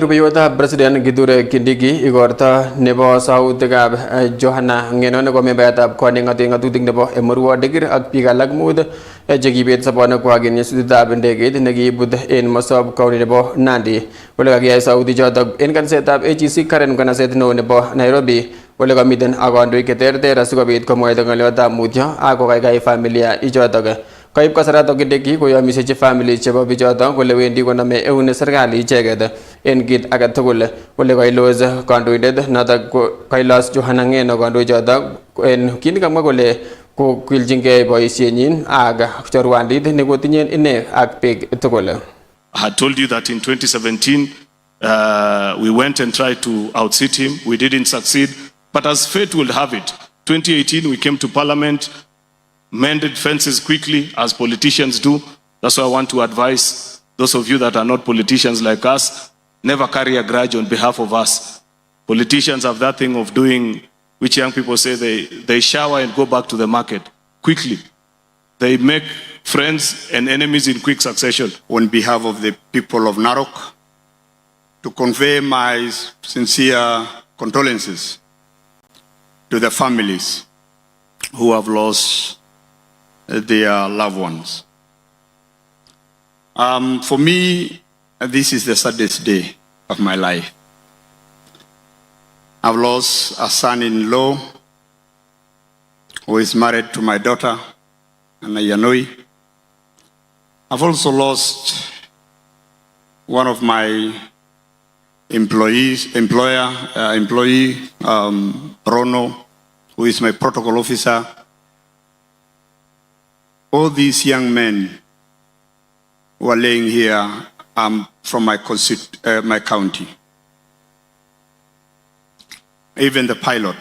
Rubiyota President Kindiki igorta nebo sautikab Johanna ngeno ne ko membayatab koni ngatutik nebo Emurua Dikir ak biik alak mut chekibet sobonwekwak eng nyasutietab ndegeit nekibut en Mosop County nebo Nandi. Ole kakiyai sautichotok en kanisetab AGC Karen kanaset neo nebo Nairobi ole kamiten ak kandoik cheterter asikobit komwaita ng'oliotab mutyo ak kokaikai familia ichotok. Kaib kasarato Kindiki koyomisechi family chebo bichoto kole wendi konome eune serikali icheket en kit age tugul ole kailos kandoindet notok kailos Johanna ngeno kandoichoto en kit nekamwa kole kokiljingei boisienyin ak chorwandit nekotinyen ine ak biik tugul. I had told you that in 2017 we went and tried to outseat him. We didn't succeed, but as fate will have it, 2018 we came to parliament, mended fences quickly as politicians do. That's why I want to advise those of you that are not politicians like us, never carry a grudge on behalf of us. Politicians have that thing of doing, which young people say they shower and go back to the market quickly. They make friends and enemies in quick succession. On behalf of the people of Narok, to convey my sincere condolences to the families who have lost their loved ones. For me, this is the saddest day of my life. I've lost a son-in-law who is married to my daughter, Anna Yanoi. I've also lost one of my employee, Rono, who is my protocol officer. All these young men who are laying here from my county. Even the pilot.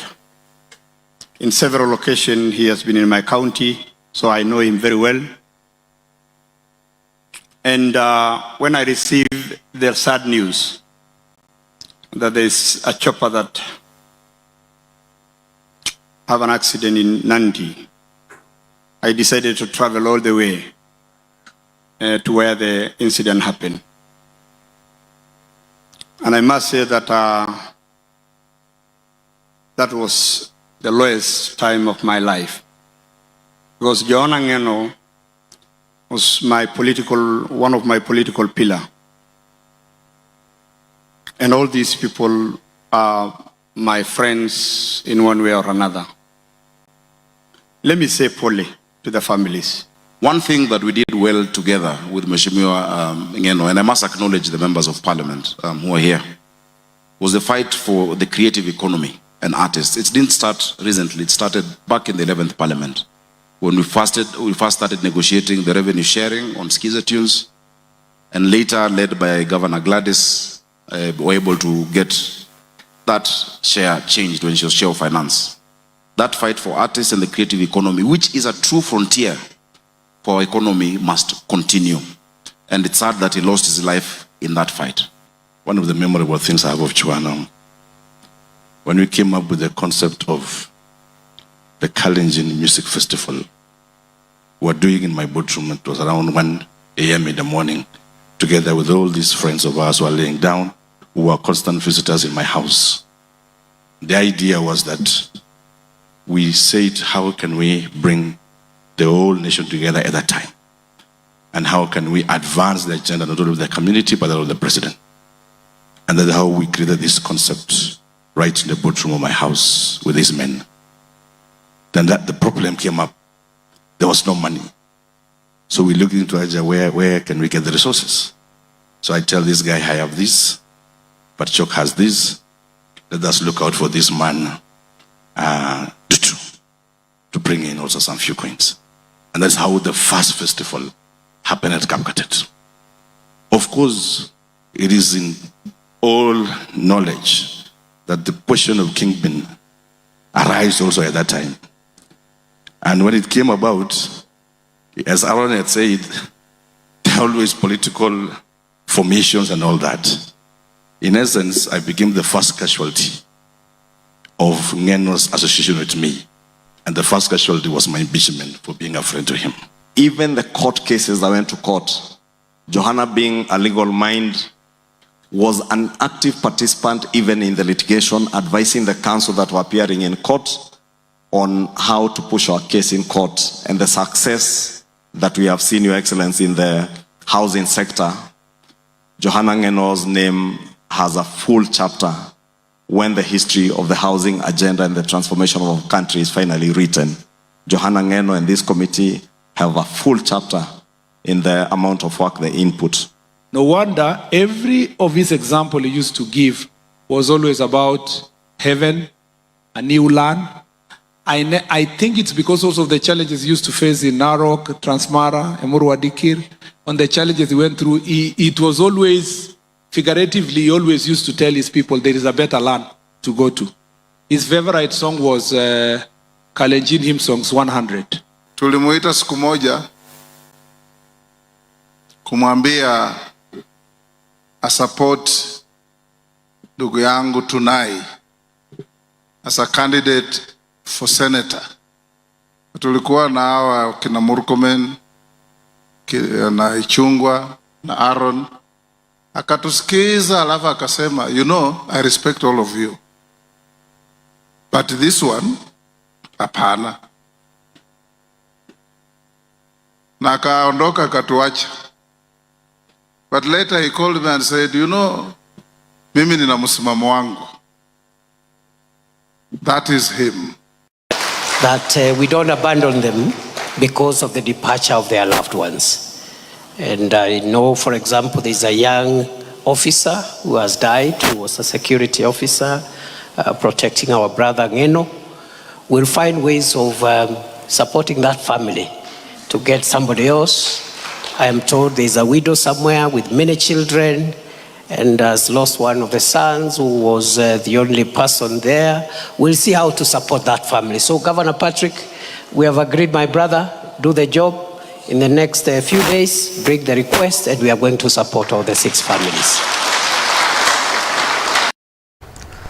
In several occasions, he has been in my county, so I know him very well. And when I received the sad news that there's a chopper that have an accident in Nandi, I decided to travel all the way to where the incident happened. And I must say that that was the lowest time of my life. Because Johanna Ngeno was one of my political pillars. And all these people are my friends in one way or another. Let me say poorly to the families. One thing that we did well together with Mheshimiwa Ngeno, and I must acknowledge the members of parliament who are here, was the fight for the creative economy and artists. It didn't start recently. It started back in the 11th parliament when we first started negotiating the revenue sharing on Skiza tunes, and later, led by Governor Gladys, were able to get that share changed when she was chair of finance. That fight for artists and the creative economy, which is a true frontier for our economy, must continue. And it's sad that he lost his life in that fight. One of the memorable things I have of Johanna, when we came up with the concept of the Kalenjin Music Festival, we were doing in my boardroom. It was around 1 a.m. in the morning, together with all these friends of ours who were laying down, who were constant visitors in my house. The idea was that we said, how can we bring the whole nation together at that time? And how can we advance the agenda not only of the community, but also of the president? And that's how we created this concept right in the boardroom of my house with these men. Then the problem came up. There was no money. So we looked into Aja, where can we get the resources? So I tell this guy, I have this, but Chok has this. Let us look out for this man to bring in also some few coins. And that's how the first festival happened at Kapkatet. Of course, it is in all knowledge that the question of kingpin arose also at that time. And when it came about, as Aaron had said, there are always political formations and all that. In essence, I became the first casualty of Ngeno's association with me. And the first casualty was my impeachment for being a friend to him. Even the court cases that went to court, Johanna being a legal mind, was an active participant even in the litigation, advising the council that were appearing in court on how to push our case in court, and the success that we have seen, Your Excellency, in the housing sector. Johanna Ngeno's name has a full chapter when the history of the housing agenda and the transformation of our country is finally written. Johanna Ngeno and this committee have a full chapter in the amount of work they input. No wonder every of his example he used to give was always about heaven, a new land. I think it's because also of the challenges he used to face in Narok, Transmara, Emurua Dikir. On the challenges he went through, it was always, figuratively, he always used to tell his people there is a better land to go to. His favorite song was Kalenjin Hymn Songs 100. Tulimuita siku moja kumwambia support ndugu yangu Tunai as a candidate for senator. Tulikuwa na hawa kina Murkomen na Ichungwa na Aaron. Akatusikiza alafu akasema, you know, I respect all of you, but this one hapana. Na akaondoka akatuacha. But later he called me and said, you know, mimi nina msimamo wangu. That is him. That we don't abandon them because of the departure of their loved ones. And I know, for example, there's a young officer who has died, who was a security officer protecting our brother Ngeno. We'll find ways of supporting that family to get somebody else. I am told there's a widow somewhere with many children and has lost one of the sons who was the only person there. We'll see how to support that family. So Governor Patrick, we have agreed, my brother, do the job. In the next few days, bring the request and we are going to support all the 6 families.